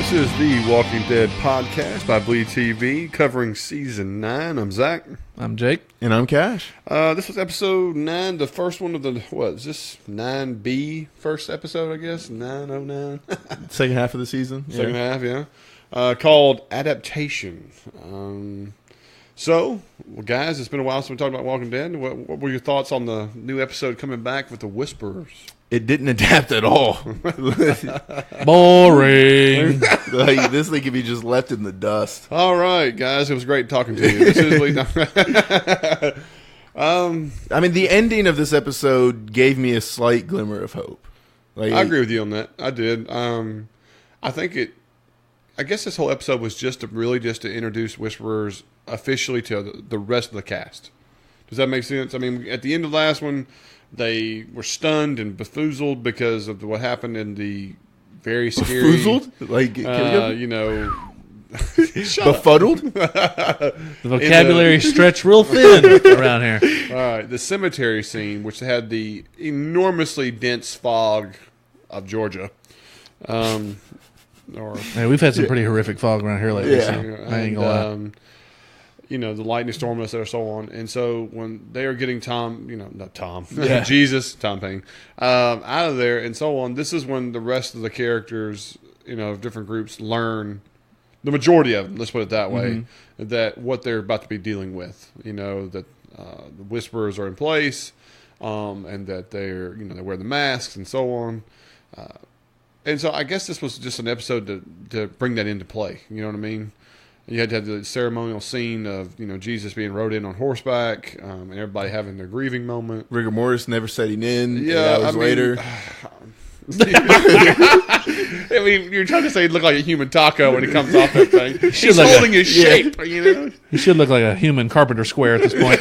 This is the Walking Dead podcast by BleedTV, covering season 9. I'm Zach. I'm Jake. And I'm Cash. This was episode 9, the first one of the, what is this, 9B first episode, I guess? 909? Second half of the season. Second half, yeah. Called Adaptation. So, guys, it's been a while since we talked about Walking Dead. What were your thoughts on the new episode coming back with the Whisperers? It didn't adapt at all. Boring. Like, this thing could be just left in the dust. All right, guys, it was great talking to you. This is I mean, the ending of this episode gave me a slight glimmer of hope. Like, I agree with you on that. I did. I guess this whole episode was just to introduce Whisperers officially to the rest of the cast. Does that make sense? I mean, at the end of the last one, they were stunned and befoozled because of what happened in the very scary... Befoozled? Like, befuddled? The vocabulary stretched real thin around here. All right, the cemetery scene, which had the enormously dense fog of Georgia. Man, we've had some pretty horrific fog around here lately. Yeah. So I ain't gonna lie. The lightning storm and so on. And so when they are getting Tom Payne, out of there and so on, this is when the rest of the characters, of different groups learn, the majority of them, let's put it that way, that what they're about to be dealing with, that the Whisperers are in place, and that they're, they wear the masks and so on. And so I guess this was just an episode to bring that into play. You know what I mean? You had to have the ceremonial scene of, Jesus being rode in on horseback, and everybody having their grieving moment. rigor mortis never setting in. Yeah, 8 hours later. I mean, you're trying to say he looked like a human taco when he comes off that thing. He's holding his shape, He should look like a human carpenter square at this point.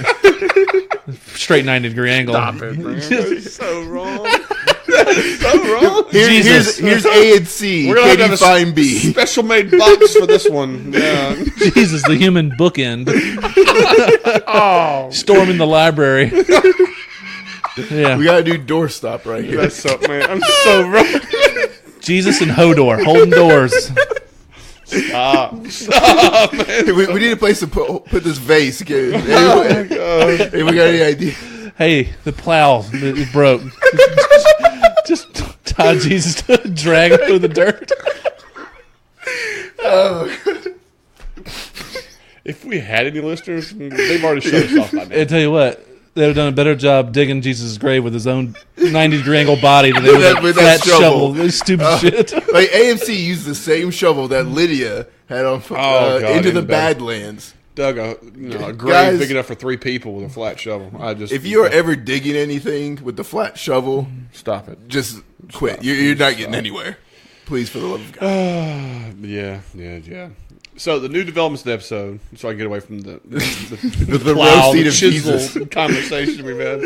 Straight 90-degree angle. Stop it, man. That's so wrong. That's so wrong. Here's A and C. We're going to have Katie a find B. special made box for this one. Yeah. Jesus, the human bookend. Oh. Storming the library. Yeah. We got to do doorstop right here. That's so, man. I'm so wrong. Jesus and Hodor holding doors. Stop, man. we need a place to put this vase. Okay? Oh, my God. Hey, we got any idea? Hey, the plow it broke. Just tie Jesus to drag him through the dirt. If we had any listeners, they've already shut us off by now. I tell you what, they'd have done a better job digging Jesus' grave with his own 90-degree angle body than they would with that shovel. This stupid shit. Like AMC used the same shovel that Lydia had on Into the Badlands. Dug a grave Guys, big enough for 3 people with a flat shovel. If you are ever digging anything with the flat shovel, stop it. Just quit. You're not getting anywhere. Please, for the love of God. Yeah. So the new developments of the episode, so I can get away from the roast seat of chisel Jesus conversation we've had.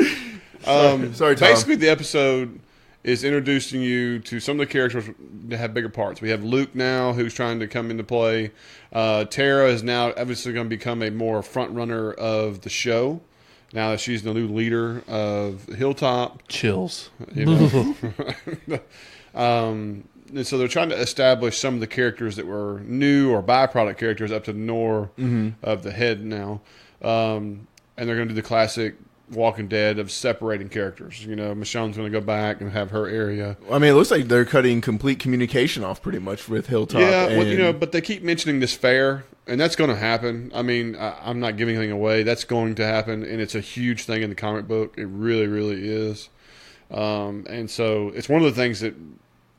Sorry, Tom. Basically, the episode is introducing you to some of the characters that have bigger parts. We have Luke now, who's trying to come into play. Tara is now obviously going to become a more front runner of the show. Now that she's the new leader of Hilltop. Chills. And so they're trying to establish some of the characters that were new or byproduct characters up to the north of the head now. And they're going to do the classic Walking Dead of separating characters. Michonne's going to go back and have her area. I mean, it looks like they're cutting complete communication off pretty much with Hilltop. Yeah, but they keep mentioning this fair, and that's going to happen. I mean, I'm not giving anything away. That's going to happen, and it's a huge thing in the comic book. It really, really is. And so it's one of the things that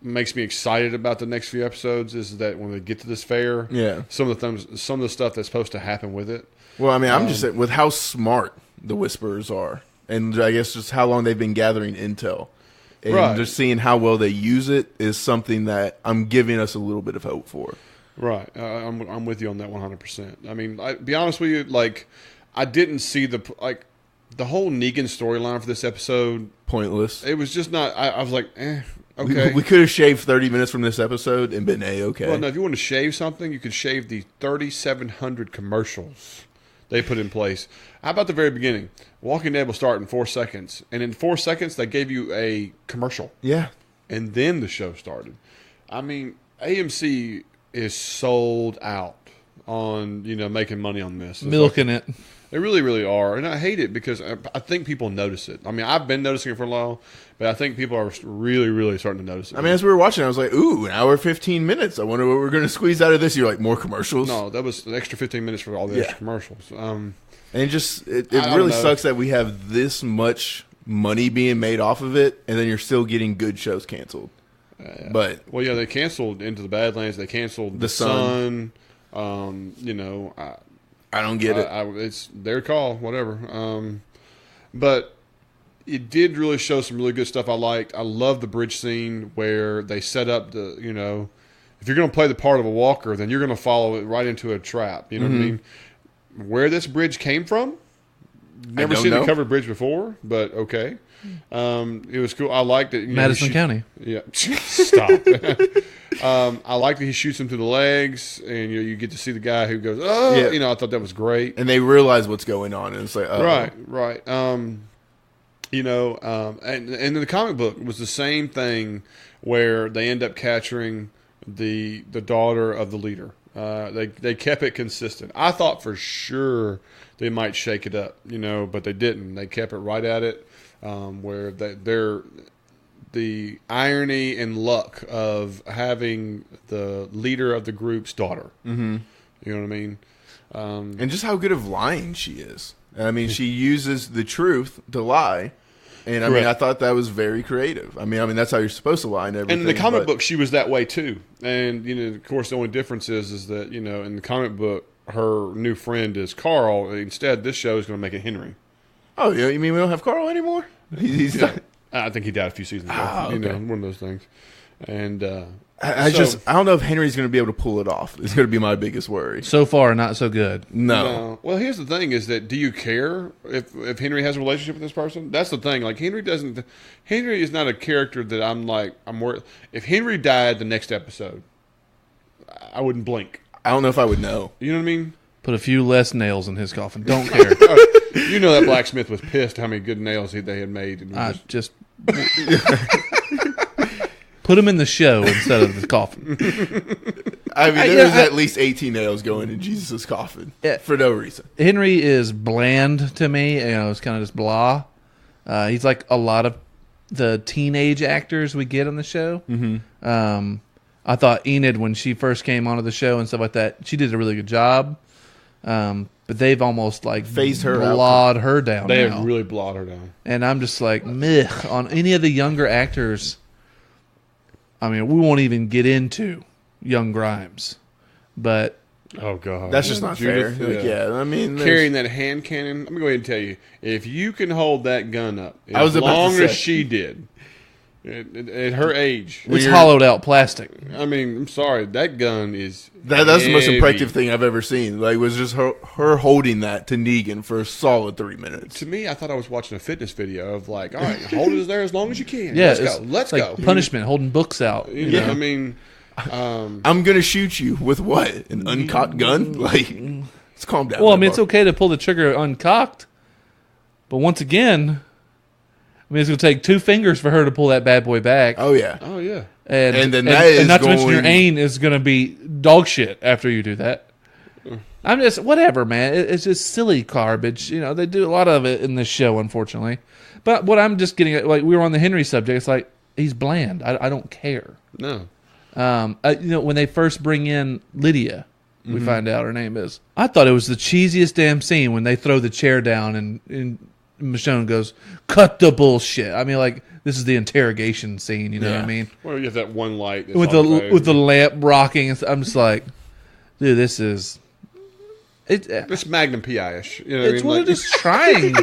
makes me excited about the next few episodes is that when they get to this fair, some of the stuff that's supposed to happen with it. Well, I mean, I'm just saying, with how smart the Whisperers are, and I guess just how long they've been gathering intel, and just seeing how well they use it is something that I'm giving us a little bit of hope for. Right, I'm with you on that 100%. I mean, I'll be honest with you, I didn't see the whole Negan storyline for this episode. Pointless. It was just not. I was like, okay. We could have shaved 30 minutes from this episode and been okay. Well, no, if you want to shave something, you could shave the 3,700 commercials they put in place. How about the very beginning? Walking Dead will start in 4 seconds, and in 4 seconds they gave you a commercial. Yeah, and then the show started. I mean, AMC is sold out on making money on this. Milking it. They really, really are. And I hate it because I think people notice it. I mean, I've been noticing it for a while, but I think people are really, really starting to notice it. I mean, as we were watching, I was like, ooh, an hour 15 minutes. I wonder what we're going to squeeze out of this. You're like, more commercials? No, that was an extra 15 minutes for all the extra commercials. And it really sucks that we have this much money being made off of it, and then you're still getting good shows canceled. Well, yeah, they canceled Into the Badlands. They canceled The Sun. I don't get it. It's their call, whatever. But it did really show some really good stuff I liked. I love the bridge scene where they set up if you're going to play the part of a walker, then you're going to follow it right into a trap. You know what I mean? Where this bridge came from, never seen a covered bridge before, but okay. It was cool. I liked it. Madison County. Yeah. Stop. I like that he shoots him through the legs, and you get to see the guy who goes, "Oh!" Yeah. I thought that was great. And they realize what's going on, and it's like, right. And in the comic book it was the same thing where they end up capturing the daughter of the leader. They kept it consistent. I thought for sure they might shake it up, but they didn't. They kept it right at it, where they're the irony and luck of having the leader of the group's daughter. Mm-hmm. You know what I mean? And just how good of lying she is. I mean, she uses the truth to lie. And I mean, I thought that was very creative. I mean, that's how you're supposed to lie and everything. And in the comic book, she was that way too. And of course, the only difference is that in the comic book, her new friend is Carl. Instead, this show is going to make it Henry. Oh, yeah. You mean we don't have Carl anymore? He's I think he died a few seasons ago. Okay. One of those things. And I don't know if Henry's going to be able to pull it off. It's going to be my biggest worry. So far, not so good. No. Well, here's the thing: is that do you care if Henry has a relationship with this person? That's the thing. Like Henry is not a character that I'm worried. If Henry died the next episode, I wouldn't blink. I don't know if I would know. You know what I mean? Put a few less nails in his coffin. Don't care. That blacksmith was pissed how many good nails they had made. And just put him in the show instead of the coffin. I mean, there's at least 18 nails going in Jesus' coffin for no reason. Henry is bland to me. It's kind of just blah. He's like a lot of the teenage actors we get on the show. Mm-hmm. I thought Enid, when she first came onto the show and stuff like that, she did a really good job. But they've almost phased her blawed her down. They have really blawed her down. And I'm just like, meh. On any of the younger actors, I mean, we won't even get into young Grimes. But oh god, that's just not Judith, fair. I mean, carrying that hand cannon. Let me go ahead and tell you, if you can hold that gun up as long as she did, at her age, it's hollowed out plastic. I mean, I'm sorry, that gun is that's the most impressive thing I've ever seen. Was just her holding that to Negan for a solid 3 minutes. To me, I thought I was watching a fitness video of all right, hold it there as long as you can. Yeah, let's go. Punishment, holding books out. I mean, I'm gonna shoot you with what? An uncocked gun? Let's calm down. Well, I mean, it's okay to pull the trigger uncocked, but once again, I mean, it's going to take 2 fingers for her to pull that bad boy back. Oh, yeah. And then not to mention your aim is going to be dog shit after you do that. I'm just, whatever, man. It's just silly garbage. They do a lot of it in this show, unfortunately. But what I'm just getting at, we were on the Henry subject, it's like, he's bland. I don't care. No. When they first bring in Lydia, we find out her name is. I thought it was the cheesiest damn scene when they throw the chair down and Michonne goes, cut the bullshit. I mean, this is the interrogation scene, you know what I mean? Well, you have that one light. With the lamp rocking. I'm just like, dude, this is... It's Magnum P.I.-ish. It's what it is trying.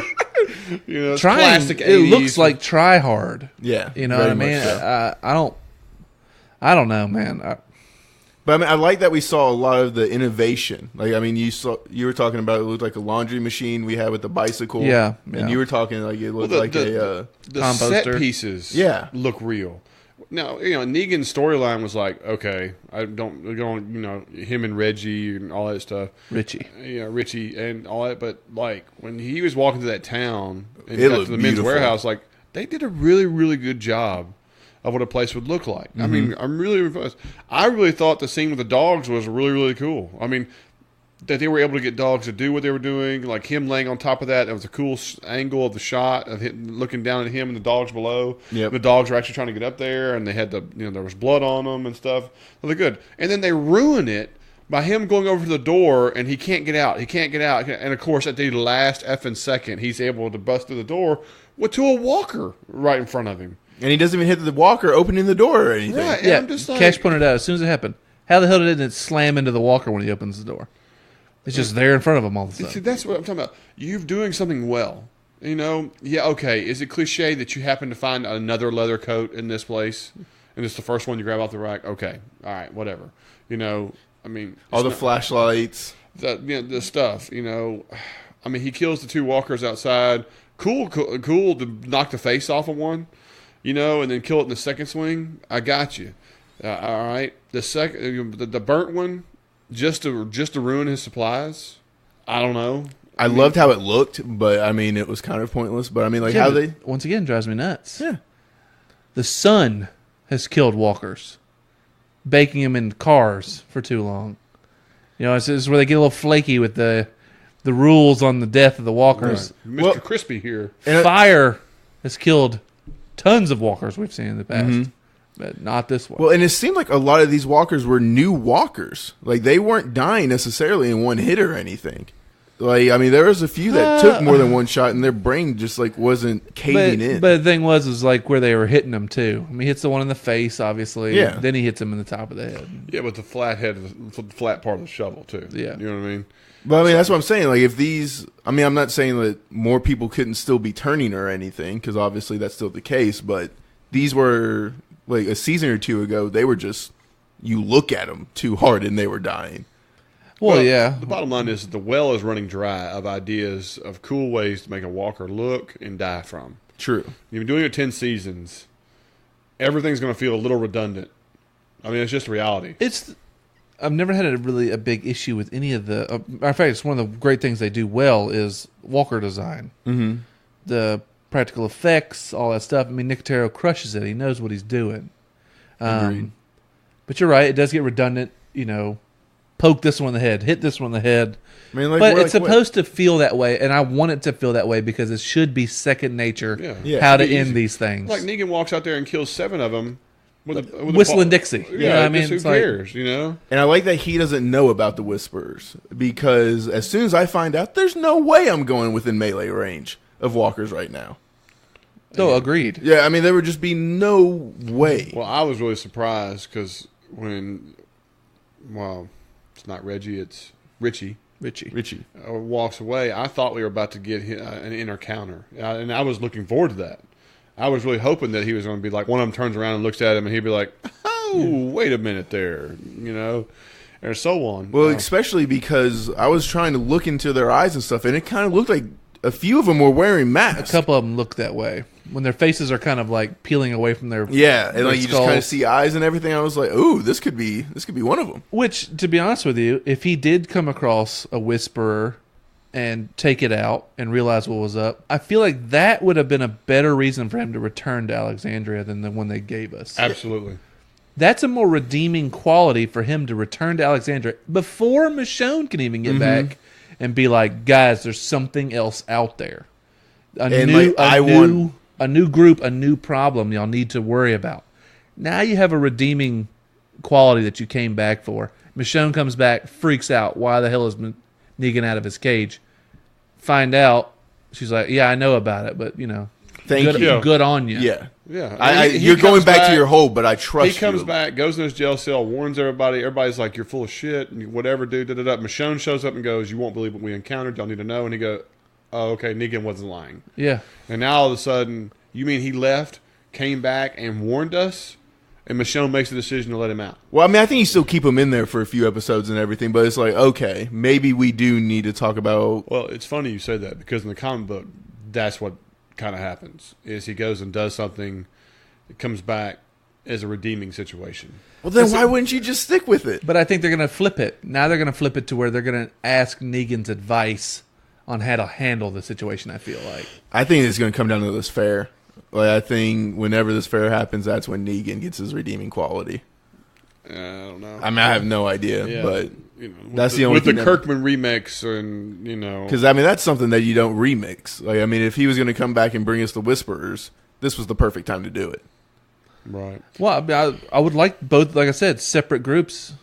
It's trying. Classic 80s. It looks like try hard. Yeah. You know what I mean? So. I don't know, man. But I mean, I like that we saw a lot of the innovation. You were talking about it looked like a laundry machine we had with the bicycle. Yeah. And you were talking it looked like the composter. Set pieces. Look real. Now, Negan's storyline was like, okay, I don't him and Reggie and all that stuff. Richie and all that. But when he was walking to that town and got to the men's warehouse, they did a really, really good job of what a place would look like. I mean, I'm really impressed. I really thought the scene with the dogs was really, really cool. I mean, that they were able to get dogs to do what they were doing, like him laying on top of that. It was a cool angle of the shot of him looking down at him and the dogs below. Yep. The dogs were actually trying to get up there, and they had there was blood on them and stuff. So they're good. And then they ruin it by him going over to the door, and he can't get out. He can't get out. And, of course, at the last effing second, he's able to bust through the door to a walker right in front of him. And he doesn't even hit the walker opening the door or anything. Right. Yeah, I'm just like, Cash pointed out as soon as it happened. How the hell did it slam into the walker when he opens the door? It's just there in front of him all of a sudden. See, that's what I'm talking about. You're doing something well. Yeah, okay. Is it cliche that you happen to find another leather coat in this place, and it's the first one you grab off the rack? Okay. All right, whatever. I mean, all the flashlights, the stuff. I mean, he kills the two walkers outside. Cool to knock the face off of one, and then kill it in the second swing. I got you. All right, the burnt one, just to ruin his supplies. I don't know. I loved how it looked, but I mean, it was kind of pointless. But I mean, how they once again drives me nuts. Yeah, the sun has killed walkers, baking them in cars for too long. It's where they get a little flaky with the rules on the death of the walkers. Right. Mr. Crispy here. Fire has killed tons of walkers we've seen in the past, but not this one. Well, and it seemed like a lot of these walkers were new walkers. Like, they weren't dying necessarily in one hit or anything. Like, I mean, there was a few that took more than one shot, and their brain just, wasn't caving in. But the thing was where they were hitting them, too. I mean, he hits the one in the face, obviously. Yeah. Then he hits him in the top of the head. Yeah, but the flat part of the shovel, too. Yeah. You know what I mean? But, I mean, that's what I'm saying. Like, if these... I mean, I'm not saying that more people couldn't still be turning or anything, because obviously that's still the case, but these were, a season or two ago, they were just... You look at them too hard, and they were dying. Well, yeah. The bottom line is that the well is running dry of ideas of cool ways to make a walker look and die from. True. You've been doing it 10 seasons. Everything's going to feel a little redundant. I mean, it's just reality. I've never had a big issue with any of the... matter of fact, it's one of the great things they do well is walker design. Mm-hmm. The practical effects, all that stuff. I mean, Nicotero crushes it. He knows what he's doing. Agreed. But you're right. It does get redundant, poke this one in the head, hit this one in the head. I mean, but it's supposed to feel that way, and I want it to feel that way because it should be second nature how to end these things. Like Negan walks out there and kills 7 of them with Whistling Dixie. Yeah, you know what I mean? Who cares, And I like that he doesn't know about the Whisperers, because as soon as I find out, there's no way I'm going within melee range of walkers right now. Oh, agreed. Yeah, I mean, there would just be no way. Well, I was really surprised because when... Well... It's not Reggie, it's Richie. Walks away. I thought we were about to get an inner counter. And I was looking forward to that. I was really hoping that he was going to be like, one of them turns around and looks at him and he'd be like, wait a minute there, or so on. Well, especially because I was trying to look into their eyes and stuff, and it kind of looked like a few of them were wearing masks. A couple of them look that way. When their faces are kind of peeling away from their and their you just kind of see eyes and everything. I was like, "Ooh, this could be one of them." Which, to be honest with you, if he did come across a Whisperer and take it out and realize what was up, I feel like that would have been a better reason for him to return to Alexandria than the one they gave us. Absolutely. That's a more redeeming quality for him to return to Alexandria before Michonne can even get back and be like, "Guys, there's something else out there. A new group, a new problem y'all need to worry about." Now you have a redeeming quality that you came back for. Michonne comes back, freaks out. Why the hell is Negan out of his cage? Find out. She's like, "Yeah, I know about it, but Thank you. Good on you." Yeah. Yeah. You're going back to your hole, but I trust you. He comes back, goes in his jail cell, warns everybody. Everybody's like, "You're full of shit," and whatever, dude. Michonne shows up and goes, "You won't believe what we encountered. Y'all need to know." And he goes, "Oh, okay, Negan wasn't lying." Yeah. And now all of a sudden, you mean he left, came back, and warned us? And Michonne makes the decision to let him out. Well, I mean, I think you still keep him in there for a few episodes and everything, but it's like, okay, maybe we do need to talk about... Well, it's funny you say that, because in the comic book, that's what kind of happens, is he goes and does something, it comes back as a redeeming situation. Well, then why wouldn't you just stick with it? But I think they're going to flip it. Now they're going to flip it to where they're going to ask Negan's advice on how to handle the situation, I feel like. I think it's going to come down to this fair. Like, I think whenever this fair happens, that's when Negan gets his redeeming quality. I don't know. I mean, I have no idea, but that's the only with thing the Kirkman remix, and because I mean that's something that you don't remix. Like, I mean, if he was going to come back and bring us the Whisperers, this was the perfect time to do it. Right. Well, I would like both, like I said, separate groups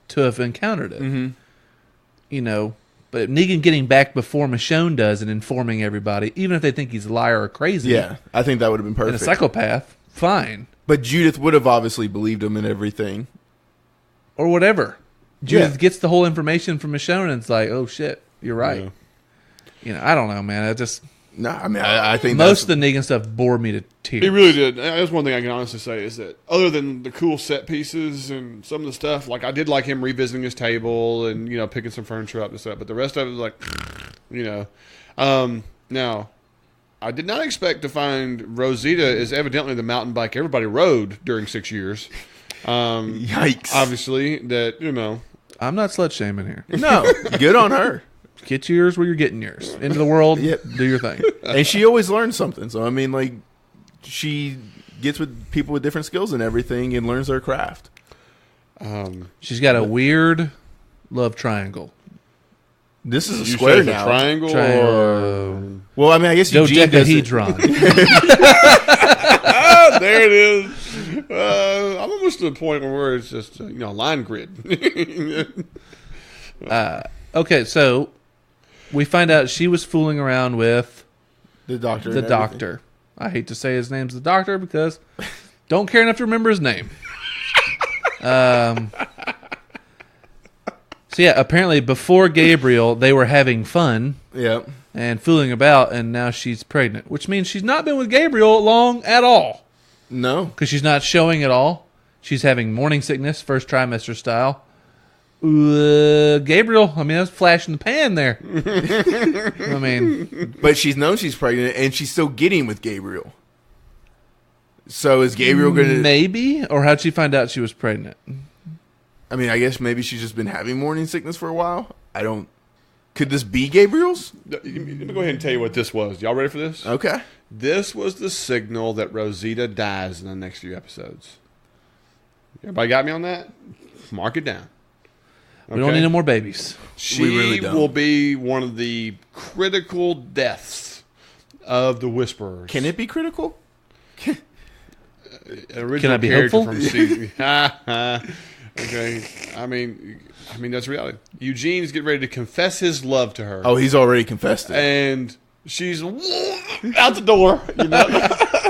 to have encountered it. Mm-hmm. But Negan getting back before Michonne does and informing everybody, even if they think he's a liar or crazy. Yeah, I think that would have been perfect. And a psychopath, fine. But Judith would have obviously believed him and everything. Or whatever. Judith gets the whole information from Michonne and it's like, oh shit, you're right. Yeah. I don't know, man. I think most of the Negan stuff bored me to tears. It really did. That's one thing I can honestly say is that other than the cool set pieces and some of the stuff, like I did like him revisiting his table and picking some furniture up and stuff. But the rest of it was like, Now, I did not expect to find Rosita is evidently the mountain bike everybody rode during 6 years. Yikes! Obviously, that I'm not slut shaming here. No, good on her. Get yours where you're getting yours. Into the world, do your thing. And she always learns something. So, I mean, like, she gets with people with different skills and everything and learns their craft. She's got a weird love triangle. This is a square now. Triangle. Well, I mean, I guess Eugene does it. There it is. I'm almost to the point where it's just a line grid. Okay, so we find out she was fooling around with the doctor. The doctor. I hate to say his name's the doctor because don't care enough to remember his name. So yeah, apparently before Gabriel, they were having fun. Yep. And fooling about, and now she's pregnant, which means she's not been with Gabriel long at all. No, because she's not showing at all. She's having morning sickness, first trimester style. Gabriel, I mean, that's flash in the pan there. I mean, but she's known she's pregnant, and she's still getting with Gabriel. So is Gabriel going to... Maybe? Or how'd she find out she was pregnant? I mean, I guess maybe she's just been having morning sickness for a while. I don't... Could this be Gabriel's? Let me go ahead and tell you what this was. Y'all ready for this? Okay. This was the signal that Rosita dies in the next few episodes. Everybody got me on that? Mark it down. We don't need no more babies. She really will be one of the critical deaths of the Whisperers. Can it be critical? Can I be hopeful? From okay. I mean that's reality. Eugene's getting ready to confess his love to her. Oh, he's already confessed it. And she's out the door.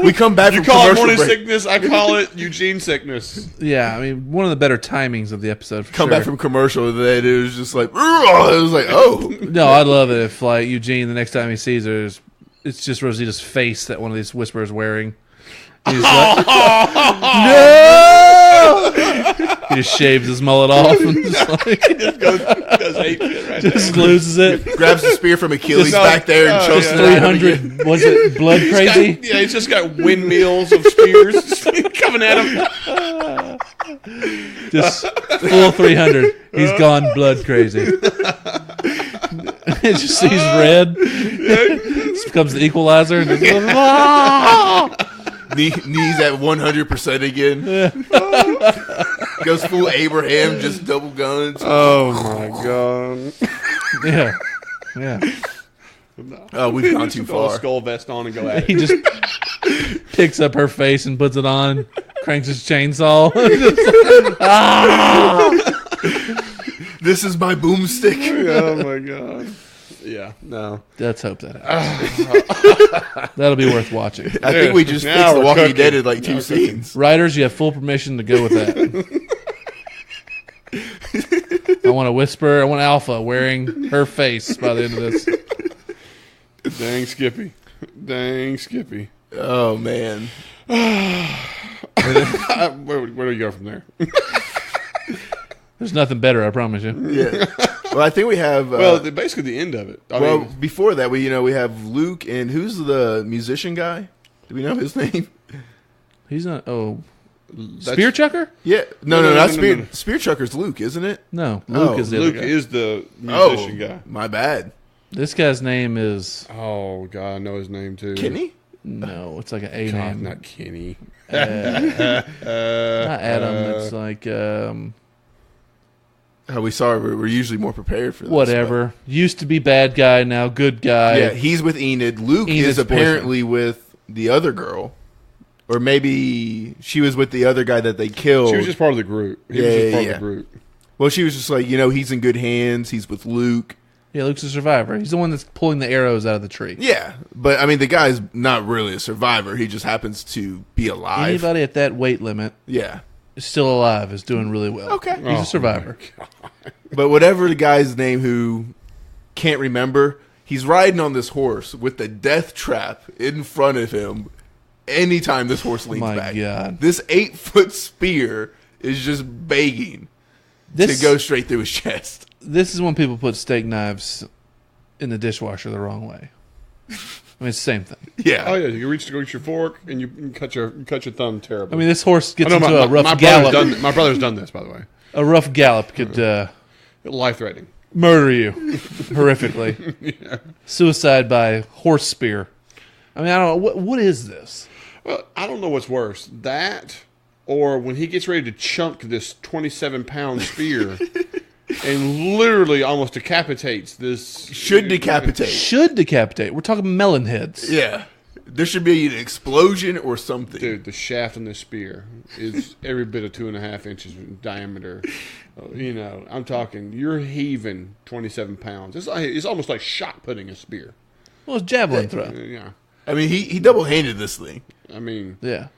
We come back from commercial. You call it morning break. sickness. I call it Eugene sickness. Yeah, I mean, one of the better timings of the episode. For come back from commercial, that it was just like, it was like, oh. No, I'd love it if like Eugene, the next time he sees her, it's just Rosita's face that one of these Whisperers wearing. He's like, no! He just shaves his mullet off and just like goes 8 feet right just loses it. Grabs the spear from Achilles back there and chokes it. 300. Was it blood crazy? He's just got windmills of spears coming at him. Just full 300. He's gone blood crazy. It just sees red. This becomes the equalizer. And knees at 100% again. Goes full Abraham, just double guns. Oh my god. Yeah. Oh, we've gone too far. Skull vest on and go at it. He just picks up her face and puts it on, cranks his chainsaw. This is my boomstick. Oh my god. Yeah, no. Let's hope that happens. That'll be worth watching. I think we just fixed The Walking Dead in like 2 scenes. Writers, you have full permission to go with that. I want a Whisper. I want Alpha wearing her face by the end of this. Dang Skippy. Oh, man. Where do we go from there? There's nothing better, I promise you. Yeah. Well, I think we have... basically the end of it. I mean, before that, we have Luke and who's the musician guy? Do we know his name? He's not... Oh... Spear Chucker? Yeah. No, not Spear. No. Spear Chucker's Luke, isn't it? No. Luke is the other guy. Luke is the musician guy. My bad. This guy's name is... Oh, God, I know his name, too. Kenny? No, it's like an A God, name. not Kenny. Not Adam. It's like how we saw it, we're usually more prepared for this. Whatever. Used to be bad guy, now good guy. Yeah, he's with Enid. Luke is apparently with the other girl. Or maybe she was with the other guy that they killed. She was just part of the group. He was just part of the group. Well, she was just like, he's in good hands. He's with Luke. Yeah, Luke's a survivor. He's the one that's pulling the arrows out of the tree. Yeah, but I mean, the guy's not really a survivor. He just happens to be alive. Anybody at that weight limit is still alive, is doing really well. Okay. He's a survivor. But whatever the guy's name who can't remember, he's riding on this horse with the death trap in front of him anytime this horse leans back. God. This 8-foot spear is just begging to go straight through his chest. This is when people put steak knives in the dishwasher the wrong way. I mean, it's the same thing. Yeah. Oh, yeah. You reach to go get your fork, and you cut your thumb terribly. I mean, this horse gets into a rough gallop. My brother's done this, by the way. A rough gallop could life-threatening. Murder you horrifically. Yeah. Suicide by horse spear. I mean, I don't know. What is this? Well, I don't know what's worse. That, or when he gets ready to chunk this 27-pound spear and literally almost decapitates this. Should decapitate. Should decapitate. We're talking melon heads. Yeah. There should be an explosion or something. Dude, the shaft on this spear is every bit of 2.5 inches in diameter. I'm talking, you're heaving 27 pounds. It's almost like shot putting a spear. Well, it's javelin throw. Yeah. I mean, he double-handed this thing. I mean. Yeah.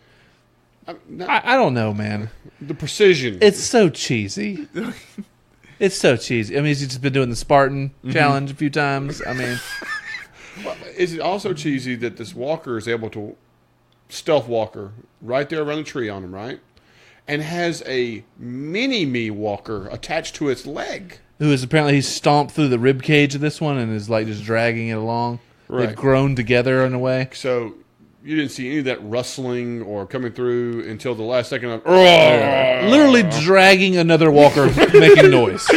I don't know, man. The precision. It's so cheesy. It's so cheesy. I mean, he's just been doing the Spartan challenge a few times. I mean. Well, is it also cheesy that this walker is able to stealth walker right there around the tree on him, right? And has a mini-me walker attached to its leg. Who is apparently he's stomped through the rib cage of this one and is like just dragging it along. Right. They've grown together in a way. So you didn't see any of that rustling or coming through until the last second of literally dragging another walker making noise.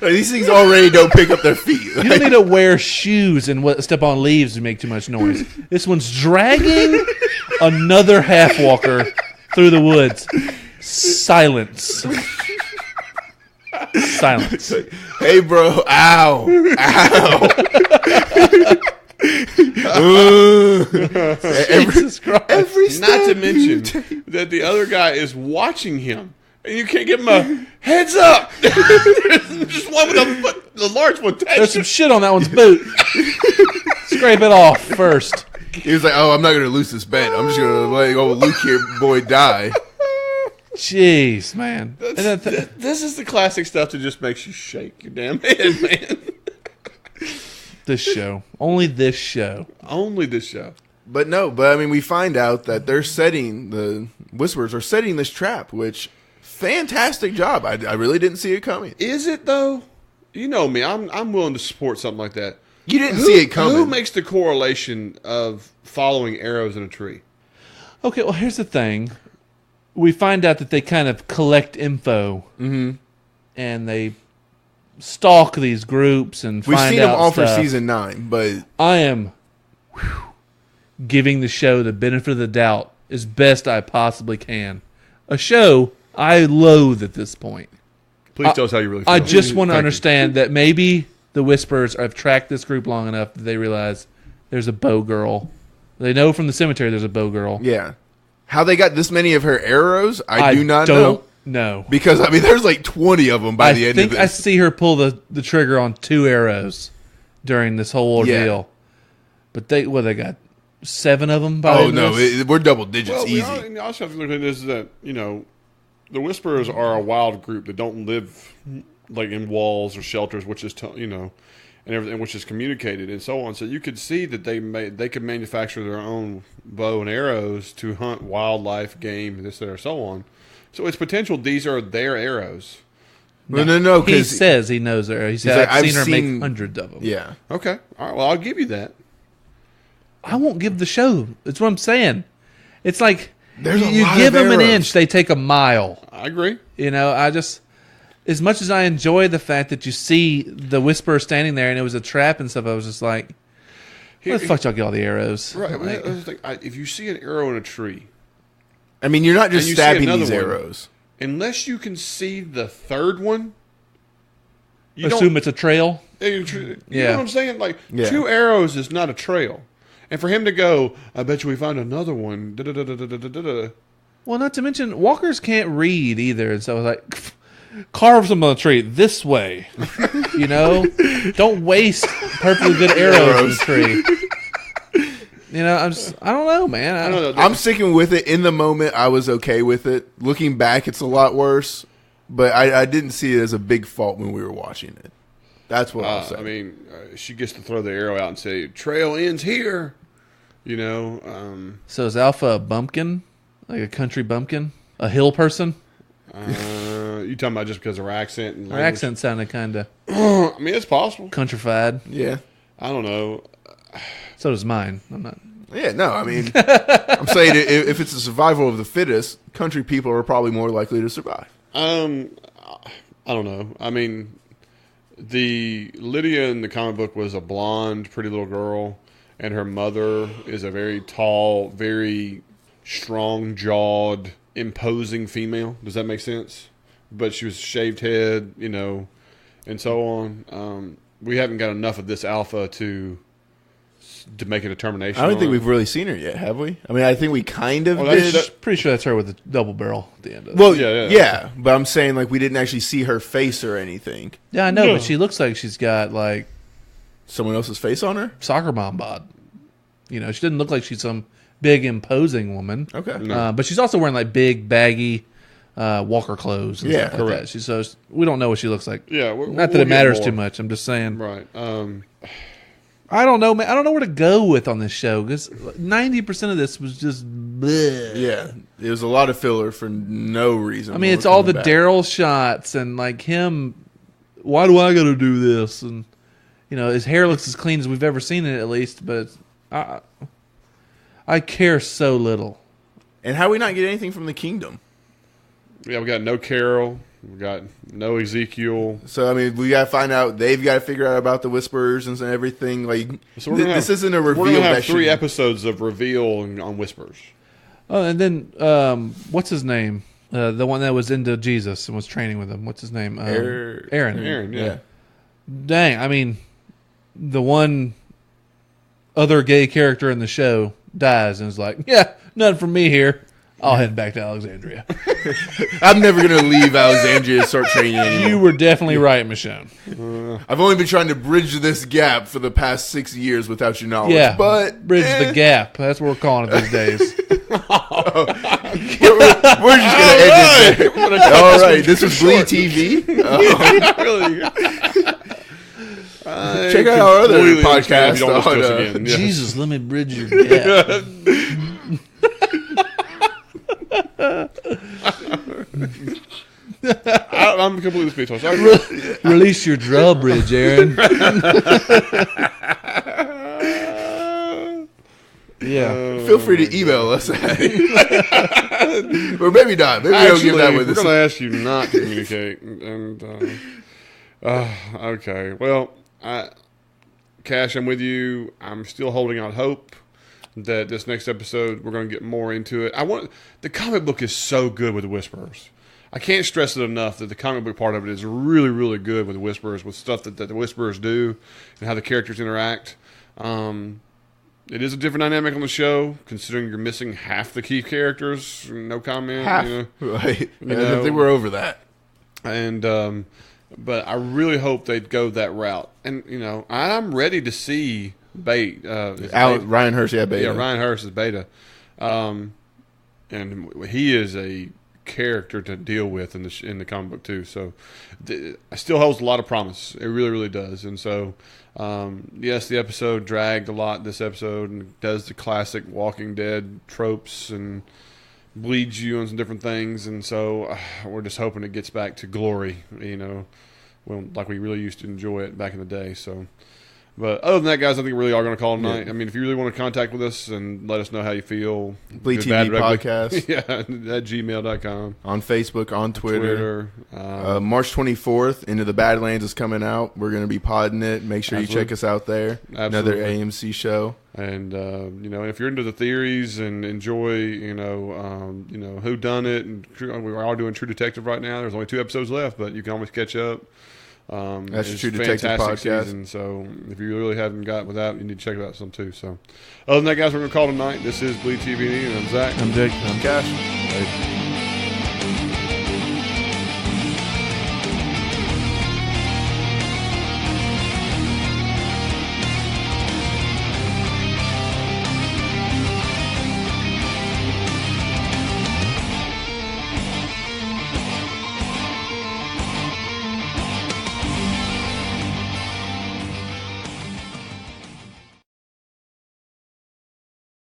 Like, these things already don't pick up their feet. You don't need to wear shoes and step on leaves to make too much noise. This one's dragging another half walker through the woods. Silence. Silence. Hey, bro. Ow. Ow. Jesus Christ. Not to mention that the other guy is watching him. And you can't give him a heads up. Just one with the large one. There's some shit on that one's boot. Scrape it off first. He was like, "Oh, I'm not going to lose this bet. I'm just going to let old Luke here, boy, die." Jeez, man. This is the classic stuff that just makes you shake your damn head, man. This show. Only this show. Only this show. But I mean, we find out that the Whisperers are setting this trap, which... Fantastic job. I really didn't see it coming. Is it, though? You know me. I'm willing to support something like that. You didn't see it coming. Who makes the correlation of following arrows in a tree? Okay, well, here's the thing. We find out that they kind of collect info. Mm-hmm. And they stalk these groups and find out We've seen them all stuff. for season 9, but... I am giving the show the benefit of the doubt as best I possibly can. A show... I loathe at this point. Please tell us how you really feel. I just want to understand that maybe the Whisperers have tracked this group long enough that they realize there's a bow girl. They know from the cemetery there's a bow girl. Yeah. How they got this many of her arrows, I do not know. No. Because, I mean, there's like 20 of them by the end of this. I see her pull the trigger on 2 arrows during this whole ordeal. Yeah. But they got 7 of them by the end of this? We're double digits easy. We also have to look at this that, the Whisperers are a wild group that don't live like in walls or shelters, which is and everything, which is communicated and so on. So you could see that they could manufacture their own bow and arrows to hunt wildlife, game, this, that, or so on. So it's potential these are their arrows. No. He says he knows her. He said, I've seen her make hundreds of them. Yeah. Okay. All right. Well, I'll give you that. I won't give the show. That's what I'm saying. It's like... You give them an inch, they take a mile. I agree. As much as I enjoy the fact that you see the Whisperer standing there and it was a trap and stuff, I was just like, Where the fuck y'all get all the arrows? Right. If you see an arrow in a tree, I mean, you're not just stabbing these arrows. Unless you can see the third one, you assume it's a trail. You know what I'm saying? Like 2 arrows is not a trail, and for him to go, I bet you we find another one. Well, not to mention walkers can't read either, and so I was like, carve some on the tree this way. You know, don't waste perfectly good arrows in the tree. You know, I don't know, man. I'm sticking with it. In the moment, I was okay with it. Looking back, it's a lot worse. But I didn't see it as a big fault when we were watching it. That's what I'll say. I mean, she gets to throw the arrow out and say, "Trail ends here." You know. So is Alpha a bumpkin, like a country bumpkin, a hill person? You talking about just because of her accent? And her accent sounded kind of. I mean, it's possible. Countrified. Yeah. I don't know. So does mine. I'm not. Yeah, no, I mean, I'm saying if it's a survival of the fittest, country people are probably more likely to survive. I don't know. I mean, the Lydia in the comic book was a blonde, pretty little girl, and her mother is a very tall, very strong-jawed, imposing female. Does that make sense? But she was shaved head, you know, and so on. We haven't got enough of this alpha to make a determination. I don't think we've really seen her yet, have we? I mean, I think we kind of did. Pretty sure that's her with the double barrel at the end of it. Well, yeah, but I'm saying, like, we didn't actually see her face or anything. Yeah, I know, but she looks like she's got, like... someone else's face on her? Soccer mom bod. You know, she didn't look like she's some big, imposing woman. Okay. No. But she's also wearing, like, big, baggy walker clothes and stuff like that. So we don't know what she looks like. Yeah. Not that it matters too much. I'm just saying. Right. I don't know, man. I don't know where to go with on this show because 90% of this was just bleh. Yeah, it was a lot of filler for no reason. I mean, it's all the Daryl shots and like him. Why do I got to do this? And you know, his hair looks as clean as we've ever seen it, at least. But I care so little. And how we not get anything from the kingdom? Yeah, we got no Carol. We got no Ezekiel. So, I mean, we got to find out. They've got to figure out about the Whisperers and everything. Like, so this isn't a reveal. We're going to have 3 episodes of reveal on Whispers. Oh, and then, what's his name? The one that was into Jesus and was training with him. What's his name? Aaron. Aaron, yeah. Dang, I mean, the one other gay character in the show dies and is like, yeah, nothing from me here. I'll head back to Alexandria. I'm never going to leave Alexandria to start training anymore. You were definitely right, Michonne. I've only been trying to bridge this gap for the past 6 years without your knowledge. Yeah, but bridge the gap. That's what we're calling it these days. We're just going to end it there. All right, this was BleedTV. Check out our other podcast. Jesus, let me bridge your gap. I'm completely speechless. Release your drawbridge, Aaron. Yeah. Feel free to email us. Or maybe not. Maybe we'll give that with us. We're going to ask you not to communicate. And okay. Well, Cash, I'm with you. I'm still holding out hope that this next episode we're going to get more into it. The comic book is so good with the Whisperers. I can't stress it enough that the comic book part of it is really, really good with the Whisperers, with stuff that the Whisperers do and how the characters interact. It is a different dynamic on the show, considering you're missing half the key characters. No comment. Half. You know, right. I think we're over that. And but I really hope they'd go that route. And you know, I'm ready to see Ryan Hurst, Beta. Yeah, Ryan Hurst is Beta. And he is a character to deal with in the comic book too. So it still holds a lot of promise. It really, really does. And so, yes, the episode dragged a lot this episode and does the classic Walking Dead tropes and bleeds you on some different things. And so we're just hoping it gets back to glory, you know, like we really used to enjoy it back in the day. So But other than that, guys, I think we really are going to call it tonight. I mean, if you really want to contact with us and let us know how you feel, BleedTV Podcast. Yeah, at gmail.com. On Facebook, on Twitter. March 24th, Into the Badlands is coming out. We're going to be podding it. Make sure you check us out there. Absolutely. Another AMC show. And, if you're into the theories and enjoy, Who Done It, and we're all doing True Detective right now. There's only 2 episodes left, but you can always catch up. That's a True Detective podcast. Season, so if you really haven't got with that, you need to check it out some too. So, other than that, guys, we're going to call tonight. This is BleedTV, and I'm Zach. I'm Jake. I'm Cash.